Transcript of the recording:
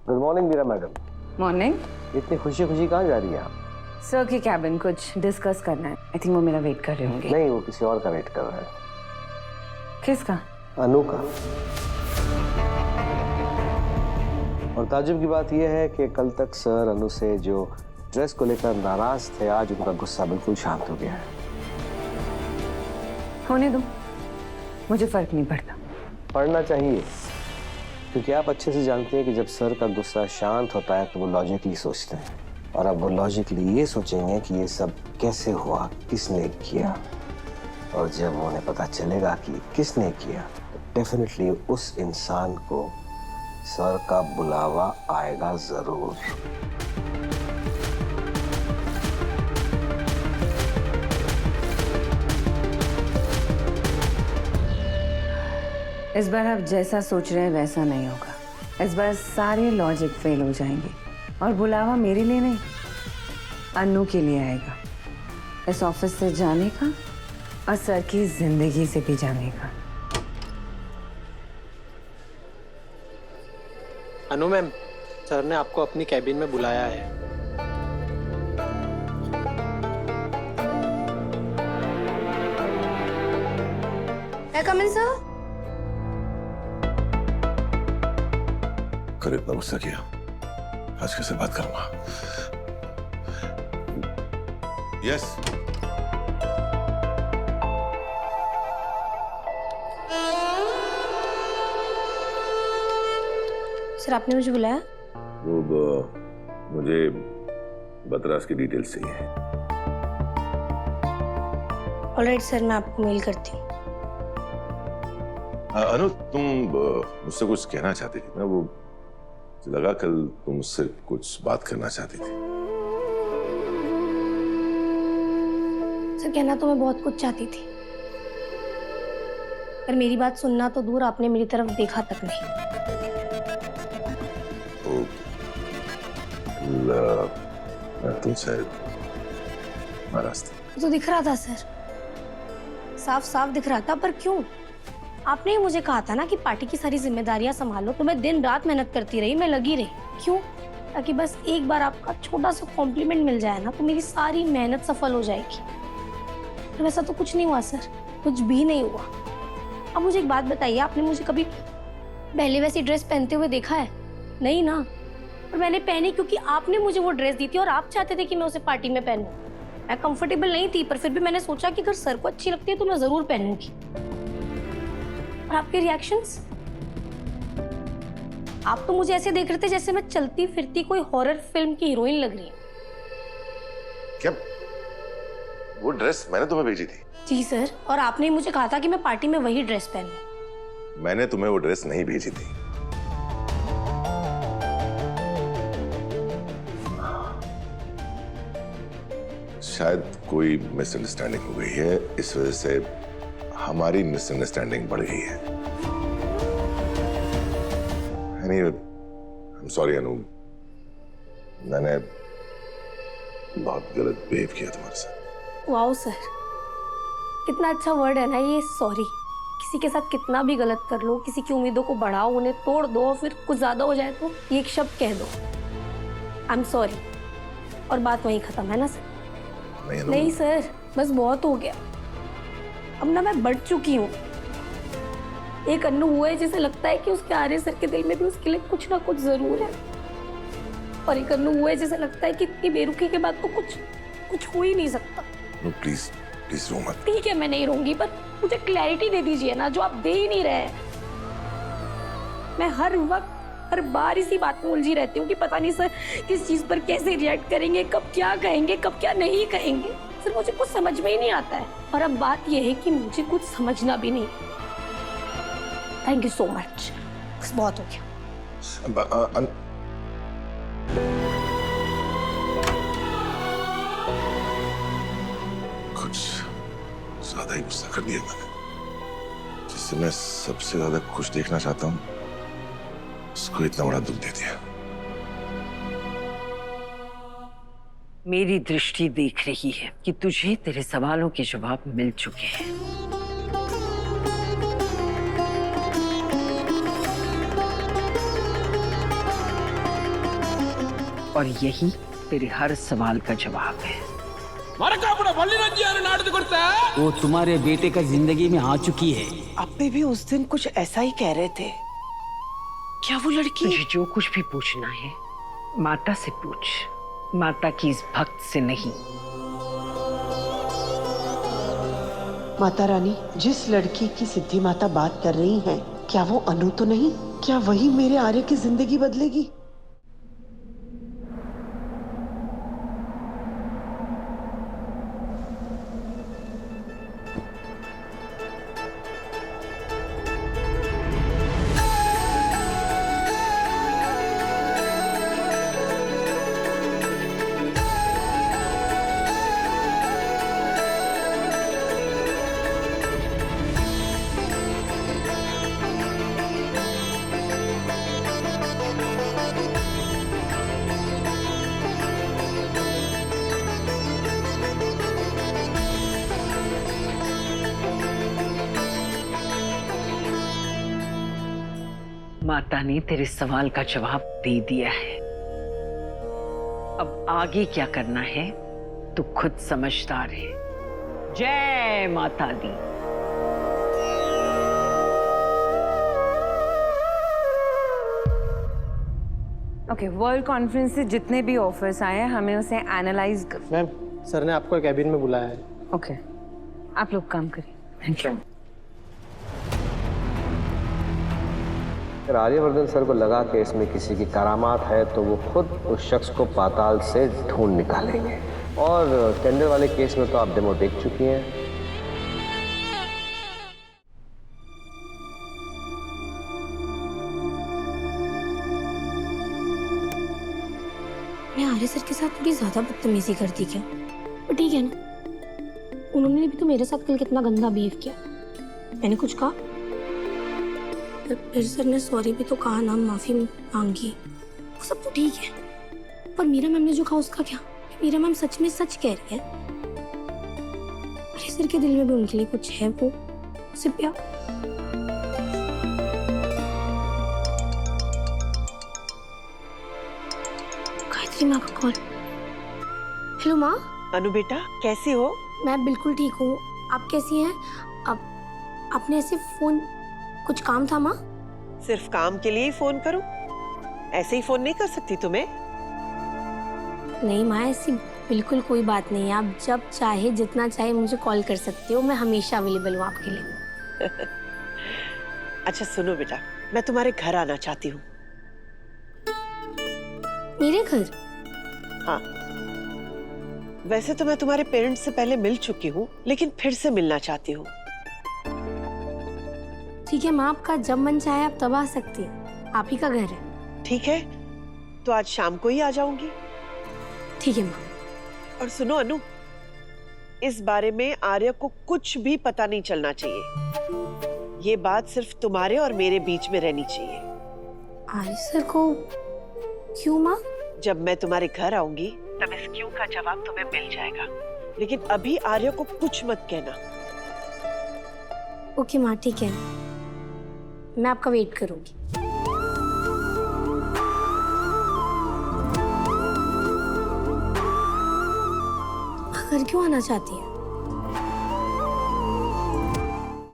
Good morning Meera madam. Morning. इतनी खुशी खुशी कहाँ जा रही हैं आप? सर के कैबिन कुछ डिस्कस करना है। आई थिंक वो मेरा वेट कर रहे होंगे। नहीं, वो किसी और का वेट कर रहा है। किसका? अनु का। और ताजुब की बात यह है कि कल तक सर अनु से जो ड्रेस को लेकर नाराज थे, आज उनका गुस्सा बिल्कुल शांत हो गया है। होने दो, मुझे फर्क नहीं पड़ता। पढ़ना चाहिए, क्योंकि आप अच्छे से जानते हैं कि जब सर का गुस्सा शांत होता है तो वो लॉजिकली सोचते हैं, और अब वो लॉजिकली ये सोचेंगे कि ये सब कैसे हुआ, किसने किया। और जब उन्हें पता चलेगा कि किसने किया तो डेफिनेटली उस इंसान को सर का बुलावा आएगा जरूर। इस बार आप जैसा सोच रहे हैं वैसा नहीं होगा। इस बार सारे लॉजिक फेल हो जाएंगे और बुलावा मेरे लिए नहीं, अनु के लिए आएगा। इस ऑफिस से जाने का और सर की जिंदगी से भी जाने का। अनु मैम, सर ने आपको अपनी कैबिन में बुलाया है। कम इन सर। कर इतना गुस्सा किया, आज कैसे बात करूंगा? यस। सर आपने मुझे बुलाया? वो मुझे बतरास की डिटेल्स चाहिए। ऑलराइट सर, मैं आपको मेल करती हूँ। अनु, तुम मुझसे कुछ कहना चाहती थी ना? वो लगा कल तुम मुझसे कुछ बात करना चाहती थी। सर कहना तो मैं बहुत कुछ चाहती थी, पर मेरी बात सुनना तो दूर, आपने मेरी तरफ देखा तक नहीं। मैं तुमसे नाराज थी। तो दिख रहा था सर, साफ साफ दिख रहा था, पर क्यों? आपने ही मुझे कहा था ना कि पार्टी की सारी जिम्मेदारियां संभालो, तो मैं दिन रात मेहनत करती रही, मैं लगी रही। क्यों? ताकि बस एक बार आपका छोटा सा कॉम्प्लीमेंट मिल जाए ना, तो मेरी सारी मेहनत सफल हो जाएगी। पर वैसा तो कुछ नहीं हुआ सर, कुछ भी नहीं हुआ। अब मुझे एक बात बताइए, आपने मुझे कभी पहले वैसी ड्रेस पहनते हुए देखा है? नहीं ना। और मैंने पहनी क्योंकि आपने मुझे वो ड्रेस दी थी और आप चाहते थे कि मैं उसे पार्टी में पहनूं। मैं कंफर्टेबल नहीं थी, पर फिर भी मैंने सोचा कि अगर सर को अच्छी लगती है तो मैं जरूर पहनूंगी। और आपके रिएक्शंस? आप तो मुझे ऐसे देख रहे थे जैसे मैं चलती फिरती कोई हॉरर फिल्म की हीरोइन लग रही हूँ। क्या वो ड्रेस मैंने तुम्हें भेजी थी? जी सर, और आपने मुझे कहा था कि मैं पार्टी में वही ड्रेस पहनूं। मैंने तुम्हें वो ड्रेस नहीं भेजी थी। शायद कोई मिसअंडरस्टैंडिंग हो गई है, इस वजह से हमारी मिसअंडरस्टैंडिंग बढ़ गई है। I'm sorry अनु, मैंने बहुत गलत बिहेव किया तुम्हारे साथ। वाओ सर, कितना अच्छा वर्ड है ना ये, सॉरी। किसी के साथ कितना भी गलत कर लो, किसी की उम्मीदों को बढ़ाओ, उन्हें तोड़ दो, फिर कुछ ज्यादा हो जाए तो ये एक शब्द कह दो, आई एम सॉरी, और बात वहीं खत्म, है ना सर? नहीं सर, बस बहुत हो गया। अब ना मैं बढ़ चुकी हूँ। एक अन्नू हुआ है जिसे लगता है कि उसके आर्य सर के दिल में भी उसके लिए कुछ ना कुछ जरूर है, और एक अन्नू हुआ है जिसे लगता है कि इतनी बेरुखी के बाद तो कुछ हो ही नहीं सकता। नो प्लीज प्लीज रो मत। ठीक है, मैं नहीं रहूंगी, पर मुझे क्लैरिटी दे दीजिए ना, जो आप दे ही नहीं रहे। मैं हर वक्त हर बार इसी बात में उलझी रहती हूँ कि पता नहीं सर किस चीज पर कैसे रिएक्ट करेंगे, कब क्या कहेंगे, कब क्या नहीं कहेंगे। सर मुझे कुछ समझ में ही नहीं आता है, और अब बात यह है कि मुझे कुछ समझना भी नहीं। थैंक यू सो मच, बस बहुत हो गया। कुछ ज्यादा ही गुस्सा कर दिया मैंने। जिससे मैं सबसे ज्यादा खुश देखना चाहता हूँ, उसको इतना बड़ा दुख दे दिया। मेरी दृष्टि देख रही है कि तुझे तेरे सवालों के जवाब मिल चुके हैं। और यही तेरे हर सवाल का जवाब है। वो तुम्हारे बेटे का जिंदगी में आ चुकी है। आपने भी उस दिन कुछ ऐसा ही कह रहे थे। क्या वो लड़की? तुझे जो कुछ भी पूछना है माता से पूछ, माता की इस भक्त से नहीं। माता रानी, जिस लड़की की सिद्धि माता बात कर रही हैं, क्या वो अनु तो नहीं? क्या वही मेरे आर्य की जिंदगी बदलेगी? माता ने तेरे सवाल का जवाब दे दिया है। अब आगे क्या करना है तू खुद समझदार है। जय माता दी। ओके, वर्ल्ड कॉन्फ्रेंस से जितने भी ऑफर्स आए हैं हमें उसे एनालाइज कर। मैम, सर ने आपको कैबिन में बुलाया है। ओके, आप लोग काम करिए। Thank you. अगर आर्यवर्धन सर को लगा कि इसमें किसी की करामात है तो वो खुद उस शख्स को पाताल से ढूंढ निकालेंगे। और टेंडर वाले केस में तो आप डेमो देख चुकी हैं। मैं आर्य सर के साथ थोड़ी ज्यादा बदतमीजी कर दी क्या? पर ठीक है ना, उन्होंने भी तो मेरे साथ कल कितना गंदा बिहेव किया। मैंने कुछ कहा? फिर सर ने सॉरी भी तो कहा ना, माफी मांगी, वो सब तो ठीक है। पर मीरा मैम ने जो कहा उसका क्या? मीरा मैम सच में सच कह रही है। अरे सर के दिल में भी उनके लिए कुछ है, वो उसे प्यार। गायत्री माँ का कॉल। हेलो माँ। अनु बेटा, कैसी हो? मैं बिल्कुल ठीक हूँ, आप कैसी हैं? अब आपने ऐसे फोन, कुछ काम था माँ? सिर्फ काम के लिए ही फोन करूं? ऐसे ही फोन नहीं कर सकती तुम्हें? नहीं माँ, ऐसी बिल्कुल कोई बात नहीं है। आप जब चाहे जितना चाहे मुझे कॉल कर सकती हो, मैं हमेशा अवेलेबल हूँ आपके लिए। अच्छा सुनो बेटा, मैं तुम्हारे घर आना चाहती हूँ। मेरे घर? हाँ, वैसे तो मैं तुम्हारे पेरेंट्स से पहले मिल चुकी हूँ, लेकिन फिर से मिलना चाहती हूँ। ठीक है माँ, आपका जब मन चाहे आप तब आ सकती हैं, आप ही का घर है। ठीक है, तो आज शाम को ही आ जाऊंगी। ठीक है माँ। और सुनो अनु, इस बारे में आर्य को कुछ भी पता नहीं चलना चाहिए। ये बात सिर्फ तुम्हारे और मेरे बीच में रहनी चाहिए। आर्य सर को? क्यों माँ? जब मैं तुम्हारे घर आऊंगी तब इस क्यों का जवाब तुम्हें मिल जाएगा, लेकिन अभी आर्य को कुछ मत कहना। ओके माँ, ठीक है, मैं आपका वेट करूंगी। घर क्यों आना चाहती है?